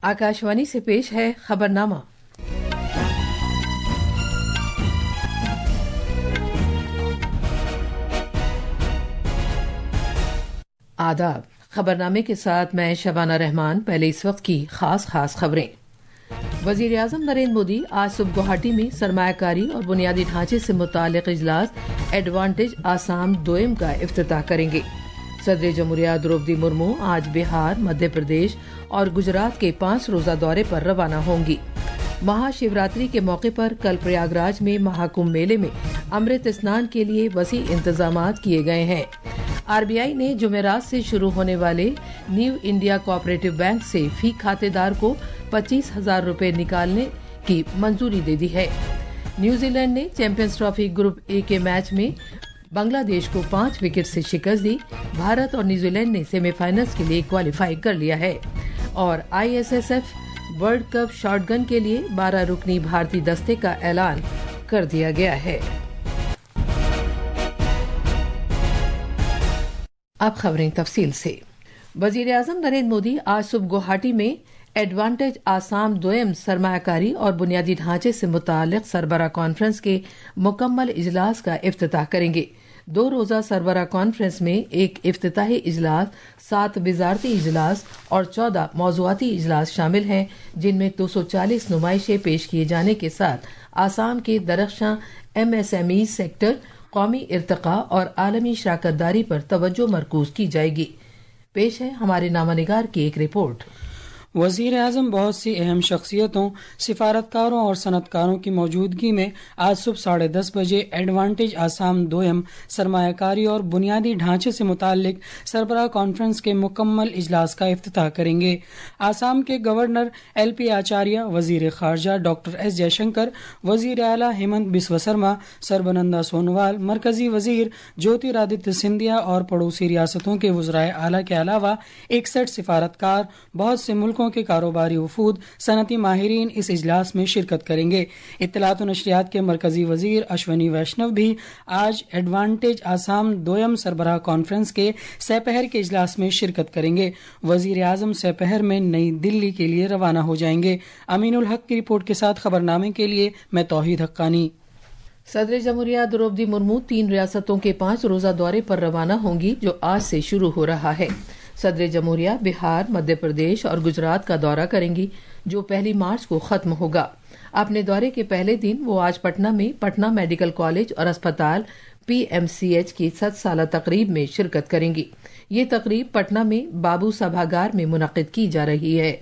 आकाशवाणी से पेश है खबरनामा। आदाब। खबरनामे के साथ मैं शबाना रहमान। पहले इस वक्त की खास खबरें। वजीर आजम नरेंद्र मोदी आज सुबह गुवाहाटी में सरमायाकारी और बुनियादी ढांचे से मुताल्लिक इजलास एडवांटेज आसाम दोयम का इफ्तिताह करेंगे। सदर जमहूरिया द्रौपदी मुर्मू आज बिहार, मध्य प्रदेश और गुजरात के 5 रोजा दौरे पर रवाना होंगी। महाशिवरात्रि के मौके पर कल प्रयागराज में महाकुंभ मेले में अमृत स्नान के लिए वसी इंतजामात किए गए हैं। आरबीआई ने जुमेरात से शुरू होने वाले न्यू इंडिया कोऑपरेटिव बैंक से फी खातेदार को 25,000 रुपए निकालने की मंजूरी दे दी है। न्यूजीलैंड ने चैंपियंस ट्रॉफी ग्रुप ए के मैच में बांग्लादेश को 5 विकेट से शिकस्त दी। भारत और न्यूजीलैंड ने सेमीफाइनल्स के लिए क्वालिफाई कर लिया है। और आईएसएसएफ वर्ल्ड कप शॉटगन के लिए 12 रुकनी भारतीय दस्ते का ऐलान कर दिया गया है। अब खबरें तफसील से। वजीर आजम नरेंद्र मोदी आज सुबह गुवाहाटी में एडवांटेज आसाम दोयम सरमायाकारी और बुनियादी ढांचे से मुताल्लिक सरबराह कॉन्फ्रेंस के मुकम्मल इजलास का इफ्तिताह करेंगे। 2 रोजा सरबराह कॉन्फ्रेंस में एक इफ्तिताही इजलास, 7 वजारती इजलास और 14 मौज़ूआती इजलास शामिल हैं, जिनमें 240 नुमाइशें पेश किए जाने के साथ आसाम के दरख्शां MSME सेक्टर, कौमी इर्तिका और आलमी शराकतदारी पर तवज्जो मरकूज की जाएगी। पेश है हमारे नामानिगार की एक रिपोर्ट। वज़ीर आज़म बहुत सी अहम शख्सियतों, सिफारतकारों और सनतकारों की मौजूदगी में आज सुबह 10:30 बजे एडवांटेज आसाम दोयम सरमायाकारी और बुनियादी ढांचे से मुताल्लिक सरबराह कॉन्फ्रेंस के मुकम्मल इजलास का इफ्तिताह करेंगे। आसाम के गवर्नर LP आचार्य, वज़ीर ख़ारजा डॉक्टर S जयशंकर, वज़ीर आला हेमंत बिस्वा शर्मा, सरबनंदा सोनोवाल, मरकजी वज़ीर ज्योतिरादित्य सिंधिया और पड़ोसी रियासतों के वज़राए आला के अलावा 61 सिफारतकार, बहुत से मुल्कों के कारोबारी वफूद, सनती माहिरीन इस इजलास में शिरकत करेंगे। इत्तलात व नशरियात के मरकजी वजीर अश्वनी वैष्णव भी आज एडवांटेज आसाम दोयम सरबराह कॉन्फ्रेंस के सपहर के इजलास में शिरकत करेंगे। वजीर आजम सपहर में नई दिल्ली के लिए रवाना हो जाएंगे। अमीनुल हक की रिपोर्ट के साथ खबरनामे के लिए मैं तौहीद हक्कानी। सदर जमहूरिया द्रौपदी मुर्मू 3 रियासतों के 5 रोजा दौरे पर रवाना होंगी, जो आज से शुरू हो रहा है। सदर जमहूरिया बिहार, मध्य प्रदेश और गुजरात का दौरा करेंगी, जो 1 मार्च को खत्म होगा। अपने दौरे के पहले दिन वो आज पटना में पटना मेडिकल कॉलेज और अस्पताल PMCH की 7 साला तकरीब में शिरकत करेंगी। ये तकरीब पटना में बाबू सभागार में मुनक्किद की जा रही है।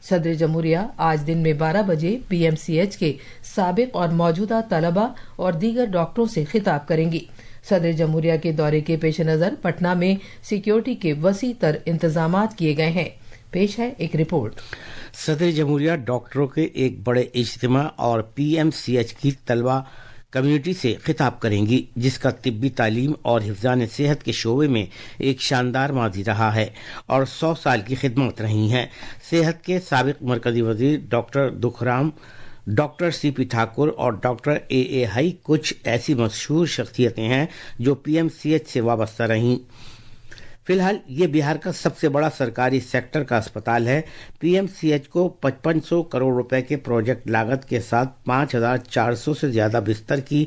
सदर जमहूरिया आज दिन में 12 बजे PMCH के साबिक और मौजूदा तलबा और दीगर डॉक्टरों से खिताब करेंगी। सदर जमहूरिया के दौरे के पेश नजर पटना में सिक्योरिटी के वसी तर इंतजामात किए गए हैं। पेश है एक रिपोर्ट। सदर जमहूरिया डॉक्टरों के एक बड़े इज्तिमा और PMCH की तलबा कम्युनिटी से खिताब करेंगी, जिसका तिब्बी तालीम और हिफ्ज़ान सेहत के शोबे में एक शानदार माजी रहा है और 100 साल की खिदमत रही हैं। सेहत के साबिक मरकजी वजीर doctor Dukhram, doctor CP Thakur और डॉक्टर AA हाई कुछ ऐसी मशहूर शख्सियतें हैं जो PMCH से वाबस्ता रहीं। फिलहाल ये बिहार का सबसे बड़ा सरकारी सेक्टर का अस्पताल है। PMCH को 5500 करोड़ रुपए के प्रोजेक्ट लागत के साथ 5400 से ज्यादा बिस्तर की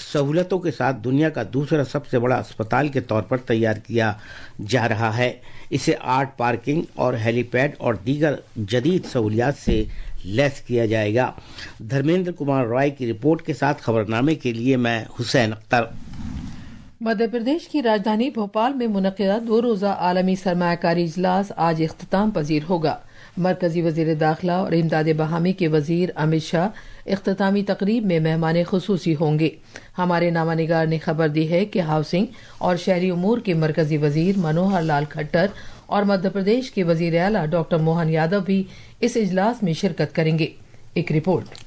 सहूलतों के साथ दुनिया का दूसरा सबसे बड़ा अस्पताल के तौर पर तैयार किया जा रहा है। इसे 8 पार्किंग और हेलीपैड और दीगर जदीद सहूलियात से लेस किया जाएगा। धर्मेंद्र कुमार रॉय की रिपोर्ट के साथ खबरनामे के लिए मैं हुसैन अख्तर। मध्य प्रदेश की राजधानी भोपाल में मुनक़िदा 2 रोजा आलमी सरमायाकारी इजलास आज इख्तिताम पजीर होगा। मरकजी वजीर दाखिला और इमदाद बहामी के वजीर अमित शाह इख्तितामी तकरीब में मेहमान खुसूसी होंगे। हमारे नामानिगार ने खबर दी है कि हाउसिंग और शहरी उमूर के मरकजी वजीर मनोहर लाल खट्टर और मध्य प्रदेश के वजीर आला डॉक्टर मोहन यादव भी इस इजलास में शिरकत करेंगे। एक रिपोर्ट।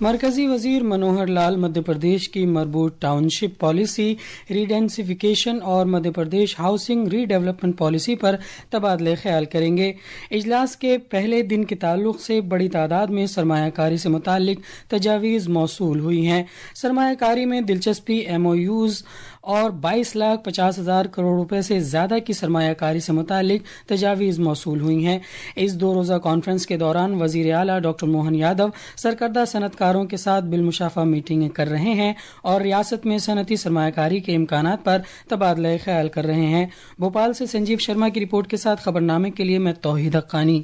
मरकजी वजीर मनोहर लाल मध्य प्रदेश की मरबूत टाउनशिप पॉलिसी, रीडेंसिफिकेशन और Madhya Pradesh housing redevelopment policy पर तबादले ख्याल करेंगे। इजलास के पहले दिन के ताल्लुक से बड़ी तादाद में सरमायाकारी से मुतालिक तजावीज़ मौसूल हुई हैं। सरमायाकारी में दिलचस्पी MOUs اور 22,50,000 کروڑ روپے سے زیادہ کی سرمایہ کاری سے متعلق تجاویز موصول ہوئی ہیں۔ اس 2 روزہ کانفرنس کے دوران وزیر اعلیٰ ڈاکٹر موہن یادو سرکردہ صنعت کاروں کے ساتھ بالمشافہ میٹنگیں کر رہے ہیں اور ریاست میں صنعتی سرمایہ کاری کے امکانات پر تبادلہ خیال کر رہے ہیں۔ بھوپال سے سنجیو شرما کی رپورٹ کے ساتھ خبرنامے کے لیے میں توحید حقانی۔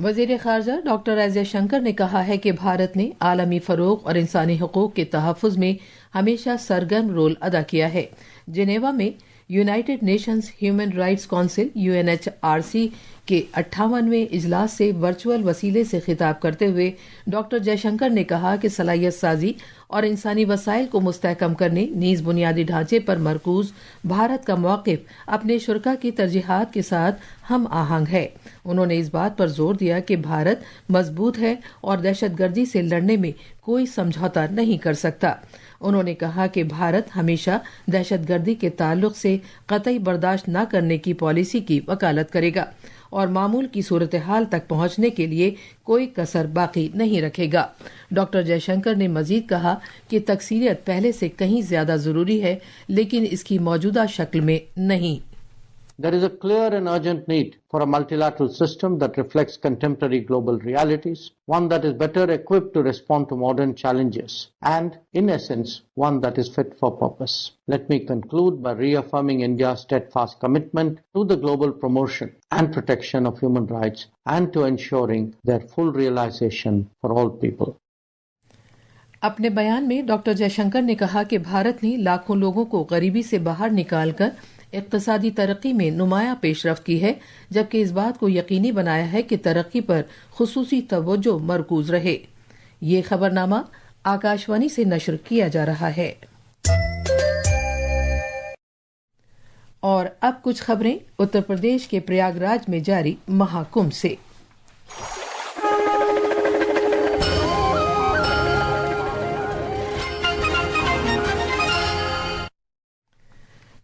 وزیر خارجہ ڈاکٹر ایس جے شنکر نے کہا ہے کہ بھارت نے عالمی فروغ اور انسانی حقوق کے تحفظ میں ہمیشہ سرگرم رول ادا کیا ہے۔ جنیوا میں United nations human rights council UNHRC کے 58ویں اجلاس سے ورچوئل وسیلے سے خطاب کرتے ہوئے ڈاکٹر جے شنکر نے کہا کہ صلاحیت سازی اور انسانی وسائل کو مستحکم کرنے نیز بنیادی ڈھانچے پر مرکوز بھارت کا موقف اپنے شرکاء کی ترجیحات کے ساتھ ہم آہنگ ہے۔ انہوں نے اس بات پر زور دیا کہ بھارت مضبوط ہے اور دہشت گردی سے لڑنے میں کوئی سمجھوتا نہیں کر سکتا۔ انہوں نے کہا کہ بھارت ہمیشہ دہشت گردی کے تعلق سے قطعی برداشت نہ کرنے کی پالیسی کی وکالت کرے گا اور معمول کی صورتحال تک پہنچنے کے لیے کوئی کسر باقی نہیں رکھے گا۔ ڈاکٹر جے شنکر نے مزید کہا کہ تکثیریت پہلے سے کہیں زیادہ ضروری ہے لیکن اس کی موجودہ شکل میں نہیں۔ There is a clear and urgent need for a multilateral system that reflects contemporary global realities, one that is better equipped to respond to modern challenges, and, in essence, one that is fit for purpose. Let me conclude by reaffirming India's steadfast commitment to the global promotion and protection of human rights and to ensuring their full realization for all people. اپنے بیان میں doctor J Shankar نے کہا کہ بھارت نے لاکھوں لوگوں کو غریبی سے باہر نکال کر اقتصادی ترقی میں نمایاں پیش رفت کی ہے، جبکہ اس بات کو یقینی بنایا ہے کہ ترقی پر خصوصی توجہ مرکوز رہے۔ یہ خبرنامہ آکاشوانی سے نشر کیا جا رہا ہے۔ اور اب کچھ خبریں اتر پردیش کے پریاگ راج میں جاری مہا کمبھ سے۔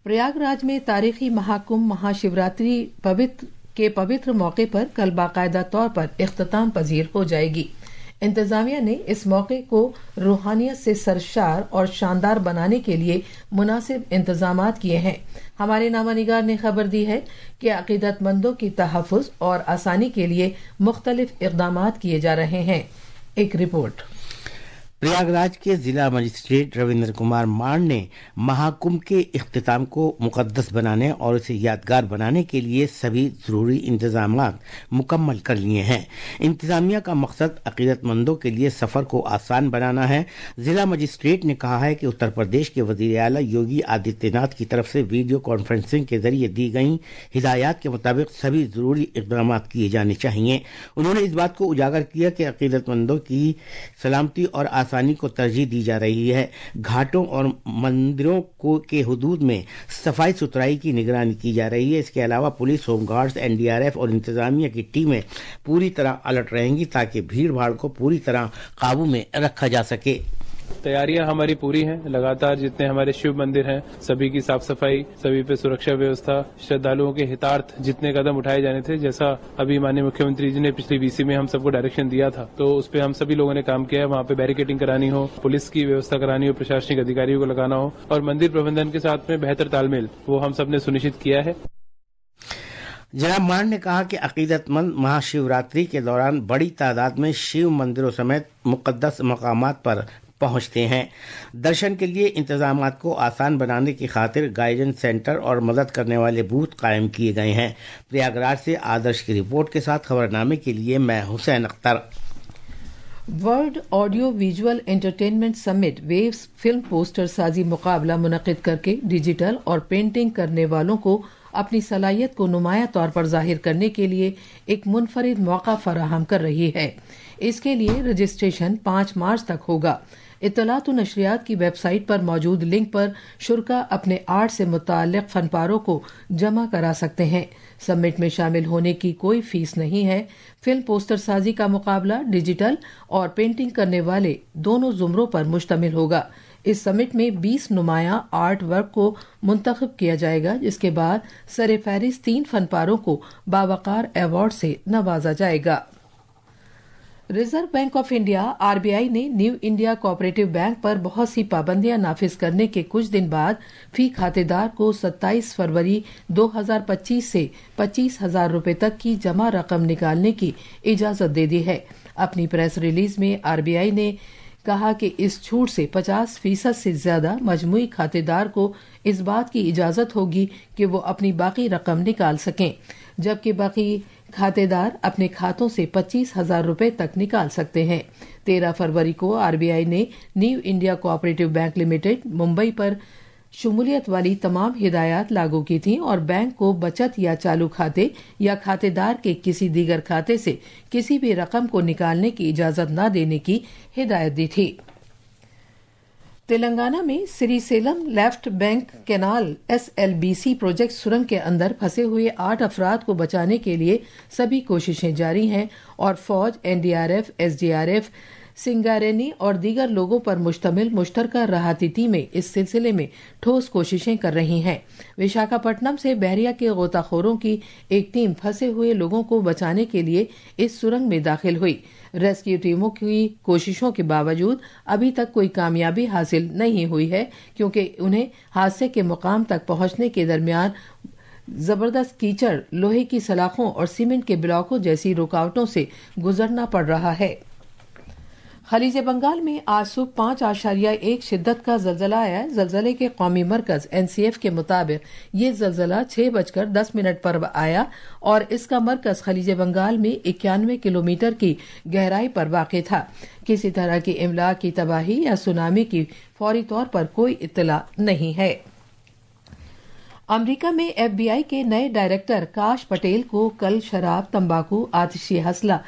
پریاگ راج میں تاریخی مہا کمبھ مہا شیوراتری کے پوتر موقع پر کل باقاعدہ طور پر اختتام پذیر ہو جائے گی۔ انتظامیہ نے اس موقع کو روحانیت سے سرشار اور شاندار بنانے کے لیے مناسب انتظامات کیے ہیں۔ ہمارے نامہ نگار نے خبر دی ہے کہ عقیدت مندوں کی تحفظ اور آسانی کے لیے مختلف اقدامات کیے جا رہے ہیں۔ ایک رپورٹ۔ پریاگ راج کے ضلع مجسٹریٹ رویندر کمار مان نے مہا کمبھ کے اختتام کو مقدس بنانے اور اسے یادگار بنانے کے لیے سبھی ضروری انتظامات مکمل کر لیے ہیں۔ انتظامیہ کا مقصد عقیدت مندوں کے لیے سفر کو آسان بنانا ہے۔ ضلع مجسٹریٹ نے کہا ہے کہ اتر پردیش کے وزیر اعلیٰ یوگی آدتیہ ناتھ کی طرف سے ویڈیو کانفرنسنگ کے ذریعے دی گئی ہدایات کے مطابق سبھی ضروری اقدامات کیے جانے چاہیے۔ انہوں نے اس بات کو اجاگر کیا کہ عقیدت مندوں کی سلامتی اور آسانی کو ترجیح دی جا رہی ہے۔ گھاٹوں اور مندروں کے حدود میں صفائی ستھرائی کی نگرانی کی جا رہی ہے۔ اس کے علاوہ پولیس، ہوم گارڈز، NDRF اور انتظامیہ کی ٹیمیں پوری طرح الرٹ رہیں گی تاکہ بھیڑ بھاڑ کو پوری طرح قابو میں رکھا جا سکے۔ تیاریاں ہماری پوری ہیں، لگاتار جتنے ہمارے شیو مندر ہیں سبھی کی صاف صفائی، سبھی پہ سرکشا ویوستھا، شردھالوؤں کے ہتارتھ جتنے قدم اٹھائے جانے تھے، جیسا ابھی ماننیہ مکھیہ منتری جی نے پچھلی BC میں ہم سب کو ڈائریکشن دیا تھا، تو اس پہ ہم سبھی لوگوں نے کام کیا ہے۔ وہاں پہ بیریکیڈنگ کرانی ہو، پولیس کی ویوستھا کرانی ہو، پرشاسنک ادھیکاریوں کو لگانا ہو اور مندر پربندھن کے ساتھ میں بہتر تال میل وہ ہم سب نے سنشچت کیا ہے۔ جناب مان نے کہا کہ عقیدت مند مہا شیوراتری کے دوران بڑی تعداد میں شیو مندروں سمیت مقدس مقامات پر پہنچتے ہیں۔ درشن کے لیے انتظامات کو آسان بنانے کی خاطر گائیڈنس سینٹر اور مدد کرنے والے بوتھ قائم کیے گئے ہیں۔ پریاگ راج سے آدرش کی رپورٹ کے ساتھ خبرنامے کے لیے میں Hussain Akhtar. World audio visual entertainment summit waves film poster سازی مقابلہ منعقد کر کے ڈیجیٹل اور پینٹنگ کرنے والوں کو اپنی صلاحیت کو نمایاں طور پر ظاہر کرنے کے لیے ایک منفرد موقع فراہم کر رہی ہے۔ اس کے لیے رجسٹریشن 5 مارچ تک ہوگا۔ اطلاعات و نشریات کی ویب سائٹ پر موجود لنک پر شرکاء اپنے آرٹ سے متعلق فن پاروں کو جمع کرا سکتے ہیں۔ سمٹ میں شامل ہونے کی کوئی فیس نہیں ہے۔ فلم پوسٹر سازی کا مقابلہ ڈیجیٹل اور پینٹنگ کرنے والے دونوں زمروں پر مشتمل ہوگا۔ اس سمٹ میں 20 نمایاں آرٹ ورک کو منتخب کیا جائے گا، جس کے بعد سر فہرست 3 فن پاروں کو باوقار ایوارڈ سے نوازا جائے گا۔ Reserve bank of India RBI ने न्यू इंडिया कोऑपरेटिव बैंक पर बहुत सी पाबंदियां नाफिज करने के कुछ दिन बाद फी खातेदार को 27 फरवरी 2025 से 25,000 रुपए तक की जमा रकम निकालने की इजाजत दे दी है। अपनी प्रेस रिलीज में आरबीआई ने कहा कि इस छूट से 50% से ज्यादा मजमूई खातेदार को इस बात की इजाजत होगी कि वो अपनी बाकी रकम निकाल सकें, जबकि बाकी खातेदार अपने खातों से 25,000 रुपए तक निकाल सकते हैं। 13 फरवरी को आरबीआई ने new India cooperative bank limited Mumbai पर शमूलियत वाली तमाम हिदायत लागू की थी और बैंक को बचत या चालू खाते या खातेदार के किसी दीगर खाते से किसी भी रकम को निकालने की इजाजत न देने की हिदायत दी थी। तेलंगाना में Srisailam left bank canal SLBC project सुरंग के अंदर फंसे हुए 8 अफराद को बचाने के लिए सभी कोशिशें जारी हैं और फौज, NDRF, SDRF, सिंगारेनी और दीगर लोगों पर मुश्तमिल मुश्तरका राहती टीमें इस सिलसिले में ठोस कोशिशें कर रही हैं। विशाखापट्टनम से बहरिया के गोताखोरों की एक टीम फंसे हुए लोगों को बचाने के लिए इस सुरंग में दाखिल हुई। रेस्क्यू टीमों की कोशिशों के बावजूद अभी तक कोई कामयाबी हासिल नहीं हुई है, क्योंकि उन्हें हादसे के मुकाम तक पहुंचने के दरमियान जबरदस्त कीचड़, लोहे की सलाखों और सीमेंट के ब्लॉकों जैसी रुकावटों से गुजरना पड़ रहा है। खलीज बंगाल में आज सुबह 5.1 शिद्दत का जलजला आया। जलजले के कौमी मरकज NCF के मुताबिक ये जलजला 6:10 पर आया और इसका मरकज खलीज बंगाल में 91 किलोमीटर की गहराई पर वाक़ था। किसी तरह की इमलाक की तबाही या सुनामी की फौरी तौर पर कोई इत्तला नहीं है। अमेरिका में FBI के नए डायरेक्टर काश पटेल को कल शराब, तंबाकू, आतिशी हसला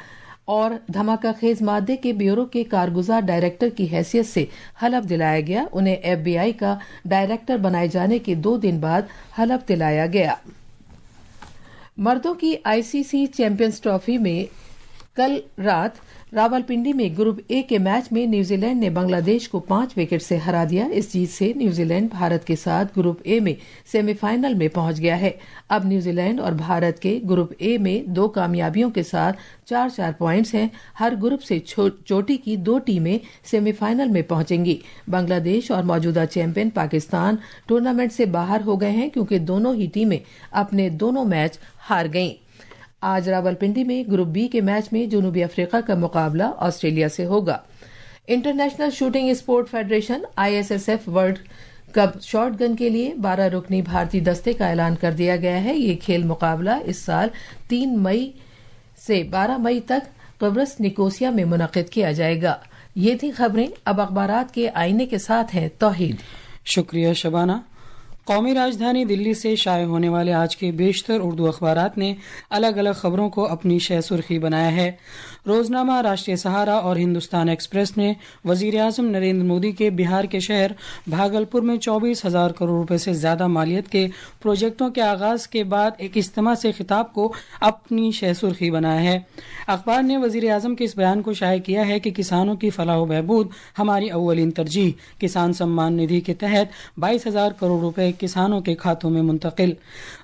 और धमाकाखेज मादे के ब्यूरो के कारगुजार डायरेक्टर की हैसियत से हलफ दिलाया गया। उन्हें FBI का डायरेक्टर बनाए जाने के 2 दिन बाद हलफ दिलाया गया। मर्दों की ICC चैंपियंस ट्रॉफी में कल रात रावलपिंडी में ग्रुप ए के मैच में न्यूजीलैंड ने बांग्लादेश को 5 विकेट से हरा दिया। इस जीत से न्यूजीलैंड भारत के साथ ग्रुप ए में सेमीफाइनल में पहुंच गया है। अब न्यूजीलैंड और भारत के ग्रुप ए में 2 कामयाबियों के साथ 4-4 पॉइंट्स हैं। हर ग्रुप से चोटी की 2 टीमें सेमीफाइनल में पहुंचेंगी। बांग्लादेश और मौजूदा चैंपियन पाकिस्तान टूर्नामेंट से बाहर हो गए हैं, क्योंकि दोनों ही टीमें अपने दोनों मैच हार गईं। आज रावलपिंडी में ग्रुप बी के मैच में जनूबी अफ्रीका का मुकाबला ऑस्ट्रेलिया से होगा। International shooting sport federation ISSF world cup shot gun के लिए 12 रुकनी भारतीय दस्ते का ऐलान कर दिया गया है। ये खेल मुकाबला इस साल 3 मई से 12 मई तक क़ब्रस निकोसिया में मुनक़िद किया जाएगा। ये थी खबरें। अब अखबारात के आईने के साथ हैं तौहीद। शुक्रिया शबाना। कौमी राजधानी दिल्ली से शाये होने वाले आज के बेशतर उर्दू अखबारात ने अलग अलग खबरों को अपनी शह सुर्खी बनाया है। रोजनामा, राष्ट्रीय सहारा और हिंदुस्तान एक्सप्रेस ने वजीर आजम नरेंद्र मोदी के बिहार के शहर भागलपुर में 24,000 करोड़ रुपए से ज्यादा मालियत के प्रोजेक्टों के आगाज के बाद एक इज्तिमा से खिताब को अपनी शह सुर्खी बनाया है। अखबार ने वजीर आजम के इस बयान को शाये किया है कि किसानों की फलाह बहबूद हमारी अव्वलीन तरजीह। किसान सम्मान निधि के तहत 22,000 करोड़ रुपए किसानों के खातों में मुंतकिल।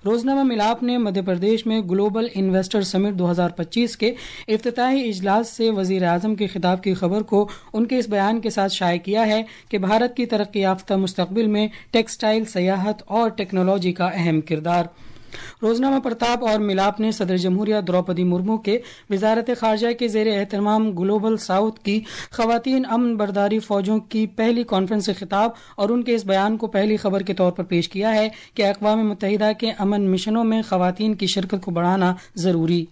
रोजनामा मिलाप ने मध्य प्रदेश में ग्लोबल इन्वेस्टर समिट 2025 के इफ्तिताही इजलास से वजीर आजम के खिताब की खबर को उनके इस बयान के साथ शाये किया है कि भारत की तरक्की याफ्ता मुस्तकबिल में टेक्सटाइल, सयाहत और टेक्नोलॉजी का अहम किरदार। रोजनामा प्रताप और मिलाप ने सदर जमहूरिया द्रौपदी मुर्मू के वजारत खारजा के जेर एहतमाम ग्लोबल साउथ की खवातीन अमन बरदारी फौजों की पहली कॉन्फ्रेंस से खिताब और उनके इस बयान को पहली खबर के तौर पर पेश किया है कि अक़वाम मुत्तहिदा के अमन मिशनों में खवातीन की शिरकत को बढ़ाना जरूरी।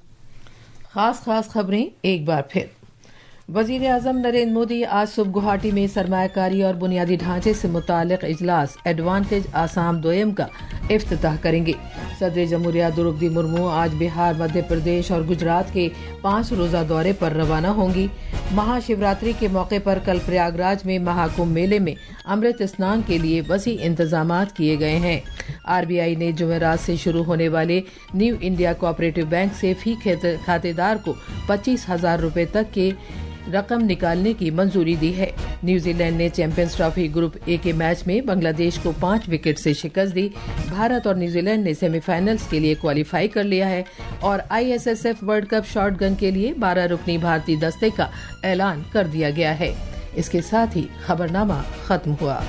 खास खबरें एक बार फिर। वजीर आजम नरेंद्र मोदी आज सुबह गुवाहाटी में सरमायाकारी और बुनियादी ढांचे से मुतालिक इजलास एडवांटेज आसाम 2 का इफ्तिताह करेंगे। सदर जमहूरिया द्रौपदी मुर्मू आज बिहार, मध्य प्रदेश और गुजरात के 5 रोजा दौरे पर रवाना होंगी। महाशिवरात्रि के मौके पर कल प्रयागराज में महाकुंभ मेले में अमृत स्नान के लिए वसी इंतजामात किए गए हैं। आरबीआई ने जुमेरात से शुरू होने वाले न्यू इंडिया कोऑपरेटिव बैंक से फी खातेदार को 25,000 रुपए तक के रकम निकालने की मंजूरी दी है। न्यूजीलैंड ने चैंपियंस ट्रॉफी ग्रुप ए के मैच में बांग्लादेश को 5 विकेट से शिकस्त दी। भारत और न्यूजीलैंड ने सेमीफाइनल्स के लिए क्वालिफाई कर लिया है और आईएसएसएफ वर्ल्ड कप शॉटगन के लिए 12 रुकनी भारतीय दस्ते का ऐलान कर दिया गया है। इसके साथ ही खबरनामा खत्म हुआ।